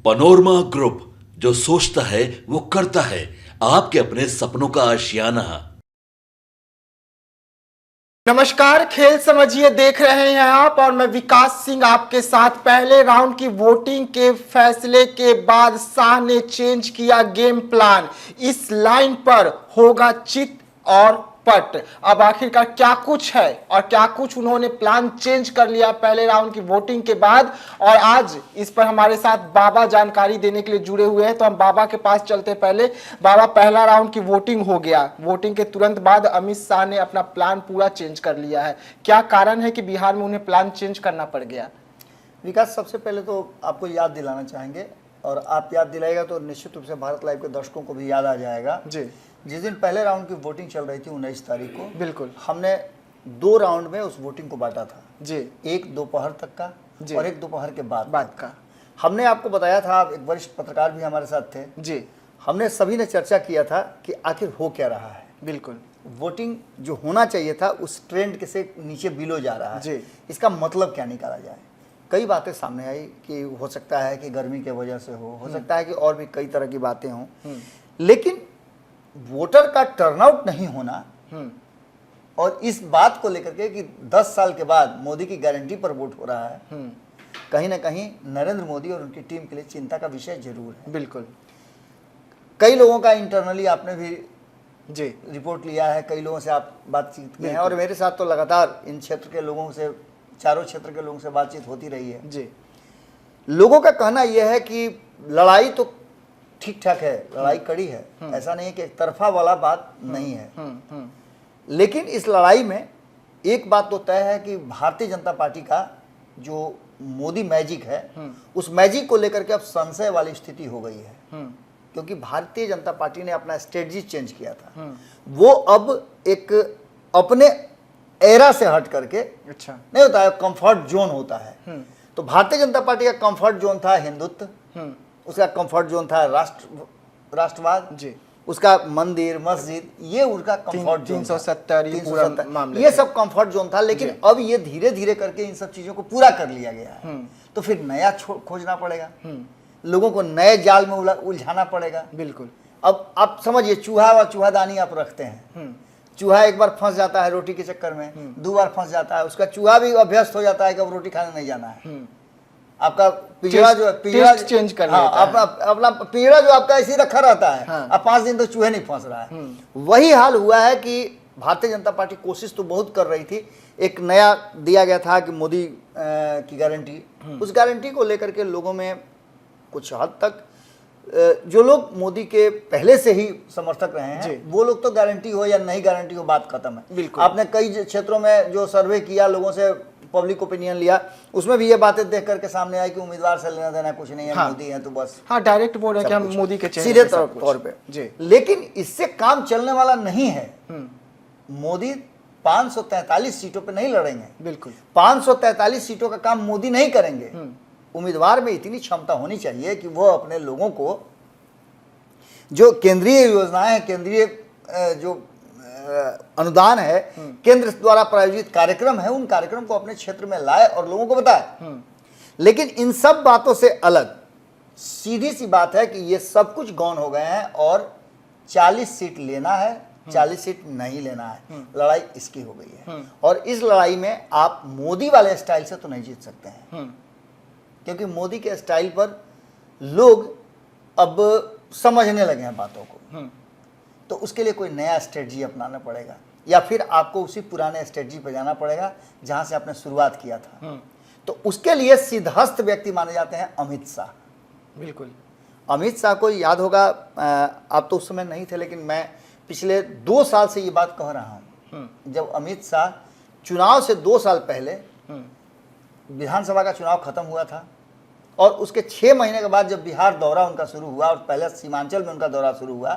Panorama group, जो सोचता है वो करता है। आपके अपने सपनों का आशियाना। नमस्कार, खेल समझिए देख रहे हैं आप, और मैं विकास सिंह आपके साथ। पहले राउंड की वोटिंग के फैसले के बाद शाह ने चेंज किया गेम प्लान। इस लाइन पर होगा चित और पट। अब आखिरकार क्या कुछ है और क्या कुछ उन्होंने प्लान चेंज कर लिया पहले राउंड की वोटिंग के बाद, और आज इस पर हमारे साथ बाबा जानकारी देने के लिए जुड़े हुए हैं। तो हम बाबा के पास चलते। पहले बाबा, पहला राउंड की वोटिंग हो गया, वोटिंग के तुरंत बाद अमित शाह ने अपना प्लान पूरा चेंज कर लिया है। क्या कारण है कि बिहार में उन्हें प्लान चेंज करना पड़ गया? विकास, सबसे पहले तो आपको याद दिलाना चाहेंगे, और आप याद दिलाएगा तो निश्चित रूप से भारत लाइव के दर्शकों को भी याद आ जाएगा जी। जिस दिन पहले राउंड की वोटिंग चल रही थी 19 तारीख को, बिल्कुल, हमने 2 राउंड में उस वोटिंग को बांटा था जी। एक दोपहर तक का जी। और एक दोपहर के बाद का। हमने आपको बताया था, आप एक वरिष्ठ पत्रकार भी हमारे साथ थे जी। हमने सभी ने चर्चा किया था कि आखिर हो क्या रहा है। बिल्कुल, वोटिंग जो होना चाहिए था उस ट्रेंड के से नीचे बिलो जा रहा है जी। इसका मतलब क्या निकाला जाए। कई बातें सामने आई कि हो सकता है कि गर्मी के वजह से हो सकता है कि और भी कई तरह की बातें हों, लेकिन वोटर का टर्नआउट नहीं होना और इस बात को लेकर के कि 10 साल के बाद मोदी की गारंटी पर वोट हो रहा है, कहीं ना कहीं नरेंद्र मोदी और उनकी टीम के लिए चिंता का विषय जरूर है। बिल्कुल, कई लोगों का इंटरनली आपने भी जी रिपोर्ट लिया है, कई लोगों से आप बातचीत किए हैं, और मेरे साथ तो लगातार इन क्षेत्र के लोगों से, चारों क्षेत्र के लोगों से बातचीत होती रही है। जी। लोगों का कहना यह है कि लड़ाई तो ठीक ठाक है, लड़ाई कड़ी है, ऐसा नहीं है कि एक तरफा वाला बात नहीं है, लेकिन इस लड़ाई में एक बात तो तय है कि भारतीय जनता पार्टी का जो मोदी मैजिक है उस मैजिक को लेकर के अब संशय वाली स्थिति हो गई है, क्योंकि भारतीय जनता पार्टी ने अपना स्ट्रेटजी चेंज किया था। वो अब एक अपने एरा से हट करके, अच्छा नहीं होता है, कंफर्ट जोन होता है। तो भारतीय जनता पार्टी का कंफर्ट जोन था हिंदुत्व, उसका कंफर्ट जोन था राष्ट्रवाद जी, उसका मंदिर मस्जिद, ये उसका कंफर्ट जोन 370 मामले ये सब कंफर्ट जोन था। लेकिन अब ये धीरे धीरे करके इन सब चीजों को पूरा कर लिया गया है, तो फिर नया खोजना पड़ेगा, लोगों को नए जाल में उलझाना पड़ेगा। बिल्कुल। अब आप समझिए, चूहा व चूहादानी आप रखते हैं, चूहा एक बार फंस जाता है रोटी के चक्कर में, 2 बार फंस जाता है, उसका चूहा भी अभ्यस्त हो जाता है कि अब रोटी खाने नहीं जाना है। आपका पिंजरा जो पिंजरा चेंज कर हाँ, अपना पिंजरा जो आपका ऐसे रखा रहता है, अब 5 दिन तो चूहे नहीं फंस रहा है। वही हाल हुआ है कि भारतीय जनता पार्टी कोशिश तो बहुत कर रही थी, एक नया दिया गया था कि मोदी की गारंटी, उस गारंटी को लेकर के लोगों में कुछ हद तक जो लोग मोदी के पहले से ही समर्थक रहे हैं, वो लोग तो गारंटी हो या नहीं गारंटी हो, बात खत्म है। बिल्कुल। आपने कई क्षेत्रों में जो सर्वे किया, लोगों से पब्लिक ओपिनियन लिया, उसमें भी ये बातें देख करके सामने आई कि उम्मीदवार से लेना देना कुछ नहीं है, मोदी है तो बस। हाँ, डायरेक्ट बोल रहे हैं कि हम मोदी के सीधे तौर पे जी। लेकिन इससे काम चलने वाला नहीं है। मोदी 543 सीटों पे नहीं लड़ेंगे, बिल्कुल 543 सीटों का काम मोदी नहीं करेंगे। उम्मीदवार में इतनी क्षमता होनी चाहिए कि वो अपने लोगों को, जो केंद्रीय योजनाएं, केंद्रीय जो अनुदान है, केंद्र द्वारा प्रायोजित कार्यक्रम है, उन कार्यक्रम को अपने क्षेत्र में लाए और लोगों को बताए। लेकिन इन सब बातों से अलग सीधी सी बात है कि ये सब कुछ गौन हो गए हैं और 40 सीट लेना है, 40 सीट नहीं लेना है, लड़ाई इसकी हो गई है। और इस लड़ाई में आप मोदी वाले स्टाइल से तो नहीं जीत सकते हैं, क्योंकि मोदी के स्टाइल पर लोग अब समझने लगे हैं बातों को, तो उसके लिए कोई नया स्ट्रेटजी अपनाना पड़ेगा, या फिर आपको उसी पुराने स्ट्रेटजी पर जाना पड़ेगा जहां से आपने शुरुआत किया था। तो उसके लिए सिद्धहस्त व्यक्ति माने जाते हैं अमित शाह। बिल्कुल। अमित शाह को याद होगा, आप तो उस समय नहीं थे, लेकिन मैं पिछले 2 साल से ये बात कह रहा हूँ, जब अमित शाह चुनाव से 2 साल पहले विधानसभा का चुनाव खत्म हुआ था और उसके 6 महीने के बाद जब बिहार दौरा उनका शुरू हुआ और पहले सीमांचल में उनका दौरा शुरू हुआ,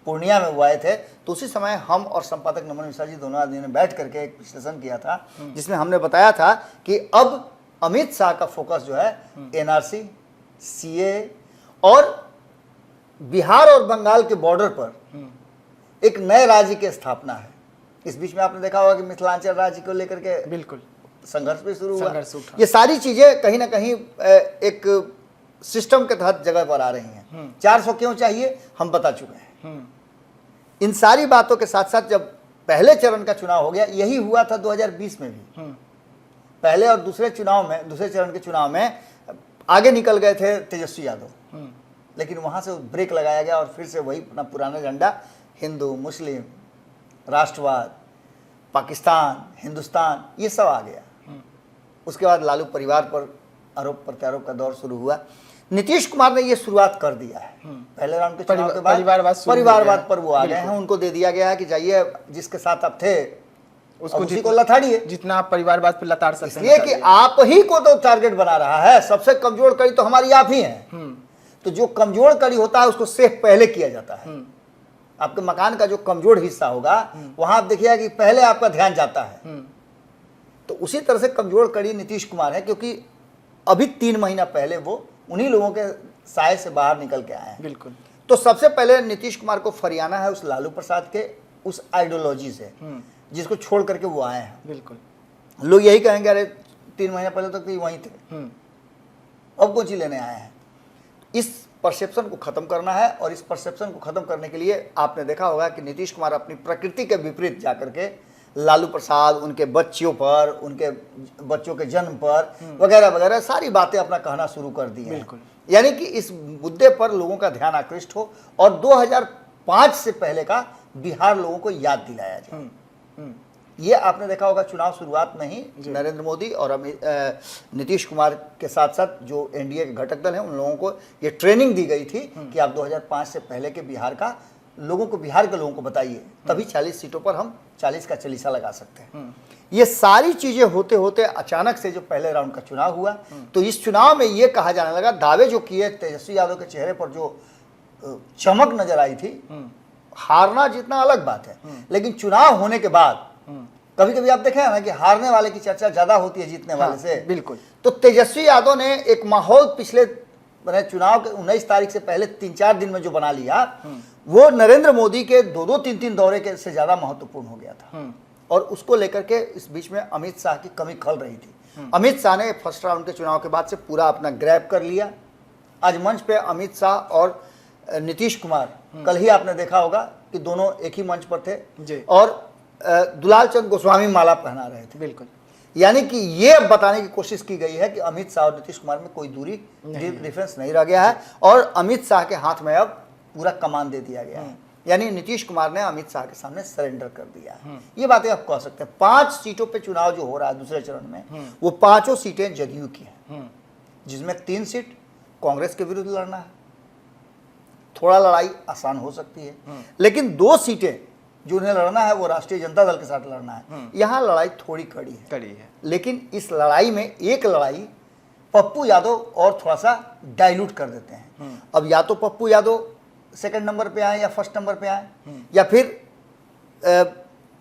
पूर्णिया में वो आए थे, तो उसी समय हम और संपादक नमन मिश्रा जी दोनों आदमी ने बैठ करके एक विश्लेषण किया था, जिसमें हमने बताया था कि अब अमित शाह का फोकस जो है एनआरसी, सीए और बिहार और बंगाल के बॉर्डर पर एक नए राज्य की स्थापना है। इस बीच में आपने देखा होगा कि मिथिलांचल राज्य को लेकर के बिल्कुल संघर्ष भी शुरू हुआ। संघर्ष उठा। ये सारी चीजें कहीं ना कहीं एक सिस्टम के तहत जगह पर आ रही हैं। 400 क्यों चाहिए हम बता चुके हैं। इन सारी बातों के साथ साथ जब पहले चरण का चुनाव हो गया, यही हुआ था 2020 में भी। पहले और दूसरे चरण के चुनाव में आगे निकल गए थे तेजस्वी यादव, लेकिन वहां से ब्रेक लगाया गया और फिर से वही अपना पुराना झंडा, हिंदू मुस्लिम राष्ट्रवाद, पाकिस्तान हिंदुस्तान, ये सब आ गया। उसके बाद लालू परिवार पर आरोप प्रत्यारोप का दौर शुरू हुआ। नीतीश कुमार ने ये शुरुआत कर दिया है। पहले राउंड के चुनाव के बाद परिवारवाद पर वो आ गए हैं। उनको दे दिया गया है कि जाइए जिसके साथ आप थे उसी को लथाड़िए, जितना आप परिवारवाद पर लताड़ सकते हैं। इसलिए कि आप ही को तो टारगेट बना रहा है। सबसे कमजोर कड़ी तो हमारी आप ही है। तो जो कमजोर कड़ी होता है उसको सेफ पहले किया जाता है। आपके मकान का जो कमजोर हिस्सा होगा वहां आप देखिएगा कि पहले आपका ध्यान जाता है। तो उसी तरह से कमजोर कड़ी नीतीश कुमार है, क्योंकि अभी 3 महीना पहले वो उन्हीं लोगों के साए से बाहर निकल के आए हैं। बिल्कुल। तो सबसे पहले नीतीश कुमार को फरियाना है उस लालू प्रसाद के उस आइडियोलॉजी से, जिसको छोड़ करके वो आए हैं। बिल्कुल। लोग यही कहेंगे अरे 3 महीने पहले तक तो ये वहीं थे, अब कौन चीज लेने आए हैं। इस परसेप्शन को खत्म करना है, और इस परसेप्शन को खत्म करने के लिए आपने देखा होगा कि नीतीश कुमार अपनी प्रकृति के विपरीत जाकर के लालू प्रसाद, उनके बच्चों पर, उनके बच्चों के जन्म पर वगैरह वगैरह सारी बातें अपना कहना शुरू कर दी हैं। यानी कि इस मुद्दे पर लोगों का ध्यान आकृष्ट हो और 2005 से पहले का बिहार लोगों को याद दिलाया जाए। ये आपने देखा होगा चुनाव शुरुआत में ही नरेंद्र मोदी और नीतीश कुमार के साथ साथ जो एनडीए के घटक दल हैं उन लोगों को ये ट्रेनिंग दी गई थी कि आप 2005 से पहले के बिहार के लोगों को बताइए, तभी 40 सीटों पर हम 40 का चालीसा लगा सकते हैं। ये सारी चीजें होते होते अचानक से जो पहले राउंड का चुनाव हुआ, तो इस चुनाव में ये कहा जाने लगा, दावे जो किए तेजस्वी यादव के चेहरे पर जो चमक नजर आई थी, हारना जितना अलग बात है, लेकिन चुनाव होने के बाद कभी कभी आप देखें ना कि हारने वाले की चर्चा ज्यादा होती है जीतने वाले से। बिल्कुल। तो तेजस्वी यादव ने एक माहौल पिछले चुनाव के 19 तारीख से पहले 3-4 दिन में जो बना लिया, वो नरेंद्र मोदी के 2-2, 3-3 दौरे के से ज्यादा महत्वपूर्ण हो गया था। और उसको लेकर के इस बीच में अमित शाह की कमी खल रही थी। अमित शाह ने फर्स्ट राउंड के चुनाव के बाद से पूरा अपना ग्रैब कर लिया। आज मंच पे अमित शाह और नीतीश कुमार, कल ही आपने देखा होगा कि दोनों एक ही मंच पर थे और दुलाल चंद गोस्वामी माला पहना रहे थे। बिल्कुल। यानी कि ये बताने की कोशिश की गई है कि अमित शाह और नीतीश कुमार में कोई दूरी डिफरेंस नहीं रह गया है, और अमित शाह के हाथ में अब पूरा कमान दे दिया गया है। यानी नीतीश कुमार ने अमित शाह के सामने सरेंडर कर दिया है। ये बातें आप कह सकते हैं। 5 सीटों पे चुनाव जो हो रहा है दूसरे चरण में, वो 5 सीटें जदयू की हैं, जिसमें 3 सीट कांग्रेस के विरुद्ध लड़ना है। थोड़ा लड़ाई आसान हो सकती है, लेकिन 2 सीटें जो उन्हें लड़ना है वो राष्ट्रीय जनता दल के साथ लड़ना है। यहाँ लड़ाई थोड़ी कड़ी है, लेकिन इस लड़ाई में एक लड़ाई पप्पू यादव और थोड़ा सा डाइल्यूट कर देते हैं। अब या तो पप्पू यादव सेकंड नंबर पे आए या फर्स्ट नंबर पे आए, या फिर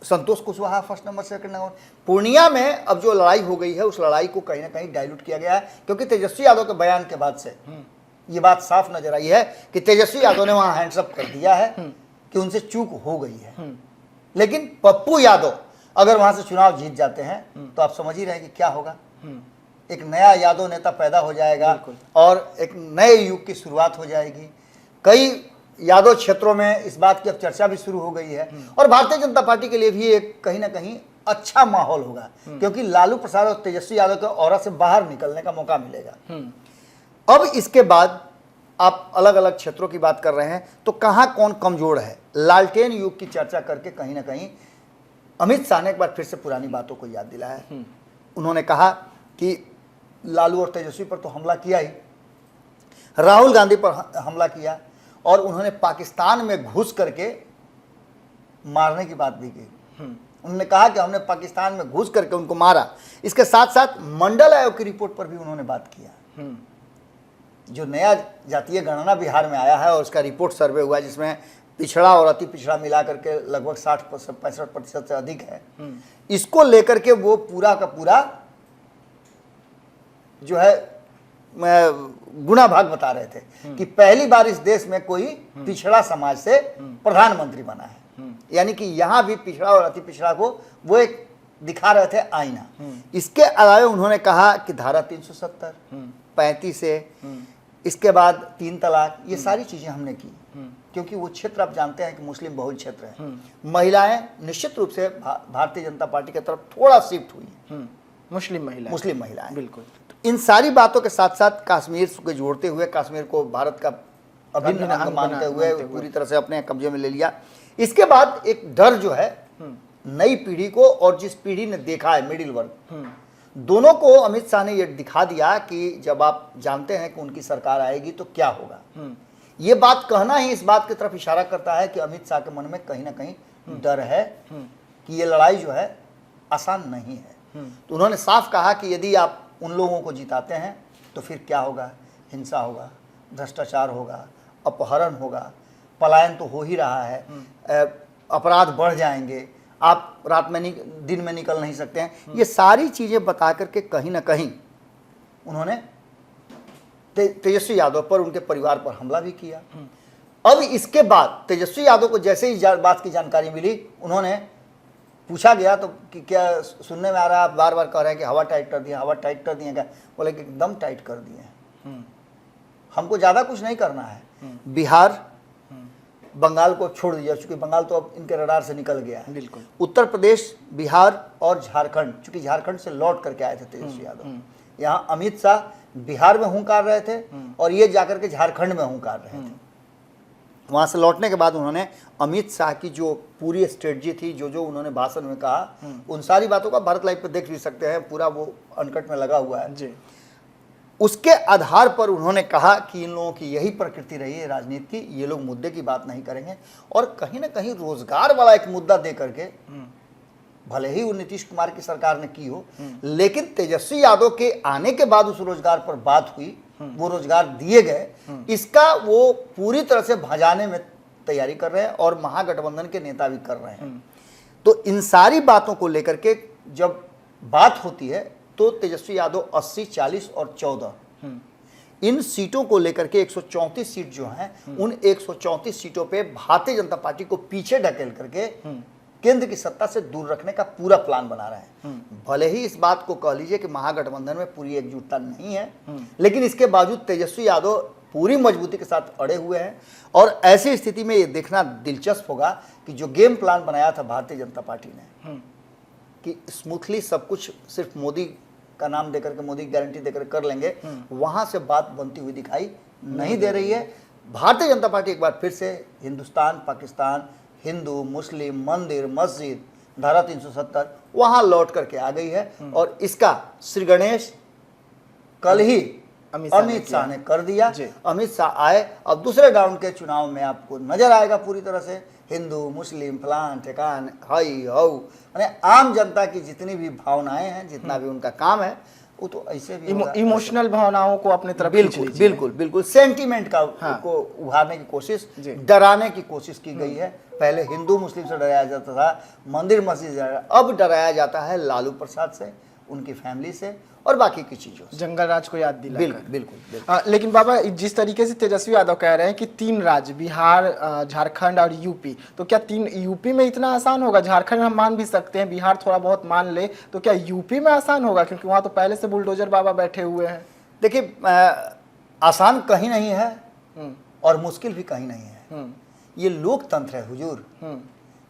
Santosh Kushwaha first number second number. Purnia में अब जो लड़ाई हो गई है उस लड़ाई को कहीं ना कहीं डाइल्यूट किया गया है, क्योंकि तेजस्वी यादव के बयान के बाद से ये बात साफ नजर आई है कि तेजस्वी यादव ने वहां हैंड्सअप कर दिया है कि उनसे चूक हो गई है। लेकिन पप्पू यादव अगर वहां से चुनाव जीत जाते हैं तो आप समझ ही रहे कि क्या होगा। एक नया यादव नेता पैदा हो जाएगा और एक नए युग की शुरुआत हो जाएगी। कई यादव क्षेत्रों में इस बात की अब चर्चा भी शुरू हो गई है, और भारतीय जनता पार्टी के लिए भी एक कहीं ना कहीं अच्छा माहौल होगा, क्योंकि लालू प्रसाद और तेजस्वी यादव के ऑरा से बाहर निकलने का मौका मिलेगा। अब इसके बाद आप अलग अलग क्षेत्रों की बात कर रहे हैं, तो कहां कौन कमजोर है, लालटेन युग की चर्चा करके कहीं ना कहीं अमित शाह ने एक बार फिर से पुरानी बातों को याद दिलाया है। उन्होंने कहा कि लालू और तेजस्वी पर तो हमला किया ही, राहुल गांधी पर हमला किया, और उन्होंने पाकिस्तान में घुस करके मारने की बात भी की। उन्होंने कहा कि हमने पाकिस्तान में घुस करके उनको मारा। इसके साथ साथ मंडल आयोग की रिपोर्ट पर भी उन्होंने बात किया। जो नया जातीय गणना बिहार में आया है और उसका रिपोर्ट सर्वे हुआ है, जिसमें पिछड़ा और अति पिछड़ा मिला करके लगभग 60-65% से अधिक है, इसको लेकर के वो पूरा का पूरा जो है गुना भाग बता रहे थे कि पहली बार इस देश में कोई पिछड़ा समाज से प्रधानमंत्री बना है। यानी कि यहां भी पिछड़ा और अति पिछड़ा को वो एक दिखा रहे थे आईना। इसके अलावा उन्होंने कहा कि धारा 370, 35 से इसके बाद 3 तलाक, ये सारी चीजें हमने की, क्योंकि वो क्षेत्र आप जानते हैं कि मुस्लिम बहुल क्षेत्र है। महिलाएं निश्चित रूप से भारतीय जनता पार्टी की तरफ थोड़ा शिफ्ट हुई, मुस्लिम महिलाएं बिल्कुल। तो इन सारी बातों के साथ साथ कश्मीर को जोड़ते हुए, कश्मीर को भारत का अभिन्न अंग मानते हुए पूरी तरह से अपने कब्जे में ले लिया। इसके बाद एक डर जो है नई पीढ़ी को, और जिस पीढ़ी ने देखा है मिडिल वर्ग, दोनों को अमित शाह ने यह दिखा दिया कि जब आप जानते हैं कि उनकी सरकार आएगी तो क्या होगा। ये बात कहना ही इस बात की तरफ इशारा करता है कि अमित शाह के मन में कहीं ना कहीं डर है कि ये लड़ाई जो है आसान नहीं है। तो उन्होंने साफ कहा कि यदि आप उन लोगों को जिताते हैं तो फिर क्या होगा, हिंसा होगा, भ्रष्टाचार होगा, अपहरण होगा, पलायन तो हो ही रहा है, अपराध बढ़ जाएंगे, आप रात में दिन में निकल नहीं सकते हैं। ये सारी चीज़ें बता करके कहीं ना कहीं उन्होंने तेजस्वी यादव पर, उनके परिवार पर हमला भी किया। अब इसके बाद तेजस्वी यादव को जैसे ही बात की जानकारी मिली, उन्होंने पूछा गया तो कि क्या सुनने में आ रहा है, बार बार कह रहे हैं कि हवा टाइट कर दिए, हवा टाइट कर दिए क्या? बोले कि एकदम टाइट कर दिए, हमको ज़्यादा कुछ नहीं करना है। बिहार, बंगाल को छोड़ दिया, चूंकि बंगाल तो अब इनके रडार से निकल गया है। बिल्कुल। उत्तर प्रदेश, बिहार और झारखंड, चूंकि झारखंड से लौट करके आए थे तेजस्वी यादव, यहाँ अमित शाह बिहार में हुंकार रहे थे और ये जाकर के झारखंड में हुंकार रहे थे। वहां से लौटने के बाद उन्होंने अमित शाह की जो पूरी स्ट्रेटजी थी, जो जो उन्होंने भाषण में कहा, उन सारी बातों का भारत लाइव पे देख भी सकते हैं, पूरा वो अनकट में लगा हुआ है जी। उसके आधार पर उन्होंने कहा कि इन लोगों की यही प्रकृति रही है राजनीति की, ये लोग मुद्दे की बात नहीं करेंगे। और कहीं ना कहीं रोजगार वाला एक मुद्दा दे करके, भले ही वो नीतीश कुमार की सरकार ने की हो, लेकिन तेजस्वी यादव के आने के बाद उस रोजगार पर बात हुई, वो रोजगार दिए गए, इसका वो पूरी तरह से भजाने में तैयारी कर रहे हैं और महागठबंधन के नेता भी कर रहे हैं। तो इन सारी बातों को लेकर के जब बात होती है तो तेजस्वी यादव 80, 40 और 14 इन सीटों को लेकर के 134 सीट जो हैं, उन 134 सीटों पे भारतीय जनता पार्टी को पीछे ढकेल करके केंद्र की सत्ता से दूर रखने का पूरा प्लान बना रहे हैं। भले ही इस बात को कह लीजिए कि महागठबंधन में पूरी एकजुटता नहीं है, लेकिन इसके बावजूद तेजस्वी यादव पूरी मजबूती के साथ अड़े हुए हैं। और ऐसी स्थिति में ये देखना दिलचस्प होगा कि जो गेम प्लान बनाया था भारतीय जनता पार्टी ने कि स्मूथली सब कुछ सिर्फ मोदी का नाम देकर के, मोदी की गारंटी देकर कर लेंगे, वहां से बात बनती हुई दिखाई नहीं दे रही है। भारतीय जनता पार्टी एक बार फिर से हिंदुस्तान, पाकिस्तान, हिंदू, मुस्लिम, मंदिर, मस्जिद, धारा 370 वहां लौट करके आ गई है। और इसका श्री गणेश कल ही अमित शाह ने कर दिया। अमित शाह आए, अब दूसरे राउंड के चुनाव में आपको नजर आएगा पूरी तरह से हिंदू, मुस्लिम, फलान ठिकान, हई हऊ, माने आम जनता की जितनी भी भावनाएं हैं, जितना भी उनका काम है, वो तो ऐसे भी इमोशनल भावनाओं को अपने तरफ बिल्कुल सेंटीमेंट का को उभारने की कोशिश, डराने की कोशिश की गई है। पहले हिंदू मुस्लिम से डराया जाता था, मंदिर मस्जिद, अब डराया जाता है लालू प्रसाद से, उनकी फैमिली से और बाकी की चीजों से। जंगल राज को याद दिला। बिल्कुल। लेकिन बाबा, जिस तरीके से तेजस्वी यादव कह रहे हैं कि 3 राज्य, बिहार, झारखंड और यूपी, तो क्या 3 यूपी में इतना आसान होगा? झारखंड हम मान भी सकते हैं, बिहार थोड़ा बहुत मान ले, तो क्या यूपी में आसान होगा? क्योंकि वहां तो पहले से बुलडोजर बाबा बैठे हुए हैं। देखिए, आसान कहीं नहीं है और मुश्किल भी कहीं नहीं है। ये लोकतंत्र है हुजूर।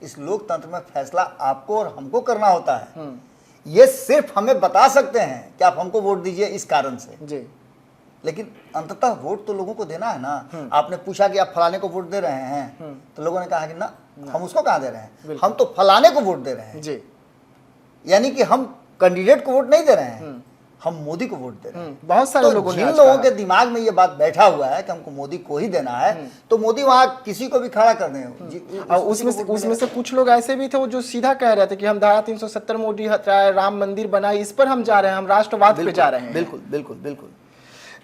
इस लोकतंत्र में फैसला आपको और हमको करना होता है। ये सिर्फ हमें बता सकते हैं कि आप हमको वोट दीजिए इस कारण से जी, लेकिन अंततः वोट तो लोगों को देना है ना। आपने पूछा कि आप फलाने को वोट दे रहे हैं, तो लोगों ने कहा कि ना, हम उसको कहाँ दे रहे हैं, हम तो फलाने को वोट दे रहे हैं जी। यानी कि हम कैंडिडेट को वोट नहीं दे रहे हैं, हम मोदी को वोट दे रहे हैं। बहुत सारे तो लोगों ने, जिन लोगों के दिमाग में ये बात बैठा हुआ है कि हमको मोदी को ही देना है, तो मोदी वहां किसी को भी खड़ा कर दें। और उसमें से कुछ लोग ऐसे भी थे वो जो सीधा कह रहे थे कि हम धारा 370 मोदी हटाए, राम मंदिर बनाए, इस पर हम जा रहे हैं, हम राष्ट्रवाद पे जा रहे हैं। बिल्कुल।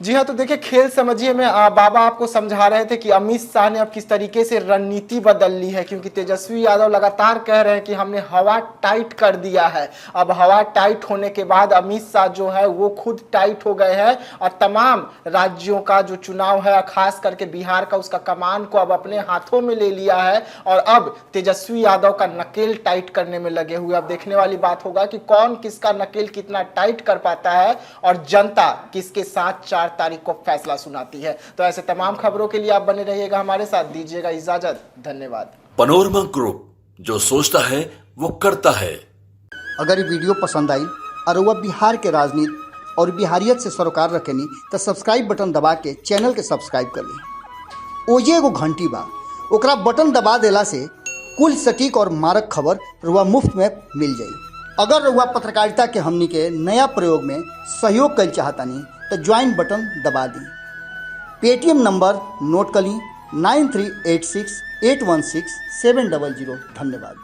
जी हाँ, तो देखिए, खेल समझिए में बाबा आपको समझा रहे थे कि अमित शाह ने अब किस तरीके से रणनीति बदल ली है, क्योंकि तेजस्वी यादव लगातार कह रहे हैं कि हमने हवा टाइट कर दिया है। अब हवा टाइट होने के बाद अमित शाह जो है वो खुद टाइट हो गए हैं और तमाम राज्यों का जो चुनाव है, खास करके बिहार का, उसका कमान को अब अपने हाथों में ले लिया है और अब तेजस्वी यादव का नकेल टाइट करने में लगे हुए। अब देखने वाली बात होगा कि कौन किसका नकेल कितना टाइट कर पाता है और जनता किसके साथ 4 4 तारीख को फैसला सुनाती है। तो ऐसे तमाम खबरों के लिए आप बने रहिएगा हमारे साथ, दीजिएगा इजाजत, धन्यवाद। पनोरमा ग्रुप, जो सोचता है वो करता है। अगर ये वीडियो पसंद आई और वह बिहार के राजनीति और बिहारियत से सरोकार रखेनी तो सब्सक्राइब बटन दबा के चैनल के सब्सक्राइब कर ली। ओजे एगो घंटी बा, ओकरा बटन दबा देला से कुल सटीक और मारक खबर रुआ मुफ्त में मिल जाई। अगर रुआ पत्रकारिता के हमनी के नया प्रयोग में सहयोग कर चाहतानी तो ज्वाइन बटन दबा दी। पेटीएम नंबर नोट कर ली 9386816700। धन्यवाद।